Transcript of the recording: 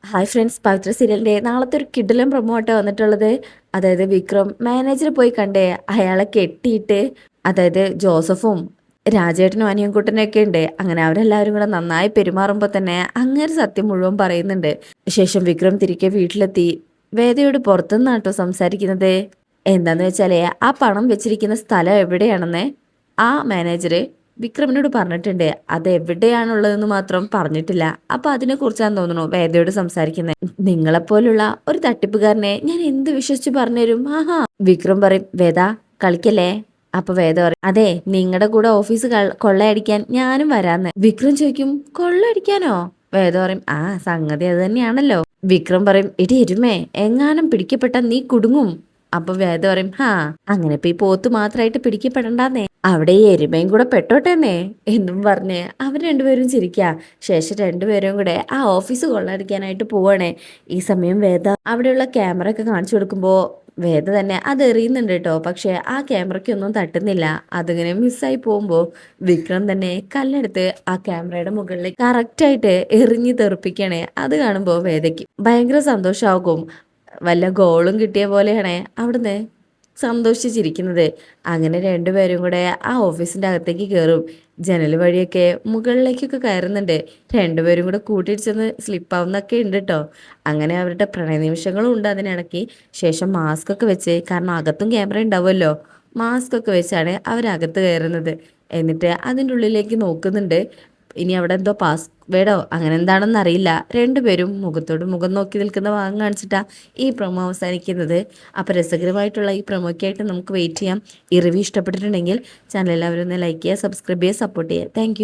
Hi friends, പവിത്ര സീരിയലിൻ്റെ നാളത്തെ ഒരു കിടിലൻ പ്രൊമോട്ടാണ് വന്നിട്ടുള്ളത്. അതായത് വിക്രം മാനേജറെ പോയി കണ്ടേ അയാളെ കെട്ടിയിട്ട്, അതായത് ജോസഫും രാജേട്ടനും അനിയൻകുട്ടനൊക്കെ ഉണ്ട്. അങ്ങനെ അവരെല്ലാവരും കൂടെ നന്നായി പെരുമാറുമ്പോൾ തന്നെ അങ്ങനെ സത്യം മുഴുവൻ പറയുന്നുണ്ട്. ശേഷം വിക്രം തിരികെ വീട്ടിലെത്തി വേദയോട് പുറത്തുനിന്നാട്ടോ സംസാരിക്കുന്നത്. എന്താന്ന് വെച്ചാലേ ആ പണം വെച്ചിരിക്കുന്ന സ്ഥലം എവിടെയാണെന്ന് ആ മാനേജർ വിക്രമിനോട് പറഞ്ഞിട്ടുണ്ട്. അത് എവിടെയാണുള്ളതെന്ന് മാത്രം പറഞ്ഞിട്ടില്ല. അപ്പൊ അതിനെ കുറിച്ചാന്ന് തോന്നുന്നു വേദയോട് സംസാരിക്കുന്നത്. നിങ്ങളെപ്പോലുള്ള ഒരു തട്ടിപ്പുകാരനെ ഞാൻ എന്ത് വിശ്വസിച്ച് പറഞ്ഞുതരും? ആഹാ. വിക്രം പറയും, വേദ കളിക്കല്ലേ. അപ്പൊ വേദ പറയും, അതെ, നിങ്ങളുടെ കൂടെ ഓഫീസ് കൊള്ളയടിക്കാൻ ഞാനും വരാന്ന്. വിക്രം ചോദിക്കും, കൊള്ളയടിക്കാനോ? വേദ പറയും, ആ സംഗതി അത് തന്നെയാണല്ലോ. വിക്രം പറയും, ഇടി എരുമേ, എങ്ങാനും പിടിക്കപ്പെട്ട നീ കുടുങ്ങും. അപ്പൊ വേദ പറയും, ഹാ, അങ്ങനെ ഇപ്പൊ ഈ പോത്ത് മാത്രമായിട്ട് പിടിക്കപ്പെടണ്ടെന്നേ, അവിടെ ഈ എരുമയും കൂടെ പെട്ടോട്ടെന്നേ എന്നും പറഞ്ഞ് അവർ രണ്ടുപേരും ചിരിക്കുക. ശേഷം രണ്ടുപേരും കൂടെ ആ ഓഫീസ് കൊള്ളടിക്കാനായിട്ട് പോവാണേ. ഈ സമയം വേദ അവിടെയുള്ള ക്യാമറ ഒക്കെ കാണിച്ചു കൊടുക്കുമ്പോൾ വേദ തന്നെ അത് എറിയുന്നുണ്ട് കേട്ടോ. പക്ഷെ ആ ക്യാമറയ്ക്കൊന്നും തട്ടുന്നില്ല. അതിങ്ങനെ മിസ്സായി പോകുമ്പോൾ വിക്രം തന്നെ കല്ലെടുത്ത് ആ ക്യാമറയുടെ മുകളിലേക്ക് കറക്റ്റായിട്ട് എറിഞ്ഞു തെറിപ്പിക്കണേ. അത് കാണുമ്പോൾ വേദയ്ക്ക് ഭയങ്കര സന്തോഷമാകും. വല്ല ഗോളും കിട്ടിയ പോലെയാണ് അവിടുന്ന് സന്തോഷിച്ചിരിക്കുന്നത്. അങ്ങനെ രണ്ടുപേരും കൂടെ ആ ഓഫീസിൻ്റെ അകത്തേക്ക് കയറും. ജനൽ വഴിയൊക്കെ മുകളിലേക്കൊക്കെ കയറുന്നുണ്ട്. രണ്ടുപേരും കൂടെ കൂട്ടിയിടിച്ചെന്ന് സ്ലിപ്പാവുന്നൊക്കെ ഉണ്ട് കേട്ടോ. അങ്ങനെ അവരുടെ പ്രണയ നിമിഷങ്ങളും ഉണ്ട് അതിനിടയ്ക്ക്. ശേഷം മാസ്ക് ഒക്കെ വെച്ച്, കാരണം അകത്തും ക്യാമറ ഉണ്ടാവുമല്ലോ, മാസ്ക് ഒക്കെ വെച്ചാണ് അവരകത്ത് കയറുന്നത്. എന്നിട്ട് അതിൻ്റെ ഉള്ളിലേക്ക് നോക്കുന്നുണ്ട്. ഇനി അവിടെ എന്തോ പാസ്വേഡോ അങ്ങനെ എന്താണെന്ന് അറിയില്ല. രണ്ടുപേരും മുഖത്തോട് മുഖം നോക്കി നിൽക്കുന്ന ഭാഗം കാണിച്ചിട്ടാ ഈ പ്രൊമോ അവസാനിക്കുന്നത്. അപ്പോൾ രസകരമായിട്ടുള്ള ഈ പ്രൊമോയ്ക്കായിട്ട് നമുക്ക് വെയിറ്റ് ചെയ്യാം. ഈ റിവ്യൂ ഇഷ്ടപ്പെട്ടിട്ടുണ്ടെങ്കിൽ ചാനൽ എല്ലാവരും ഒന്ന് ലൈക്ക് ചെയ്യുക, സബ്സ്ക്രൈബ് ചെയ്യുക, സപ്പോർട്ട് ചെയ്യുക. താങ്ക്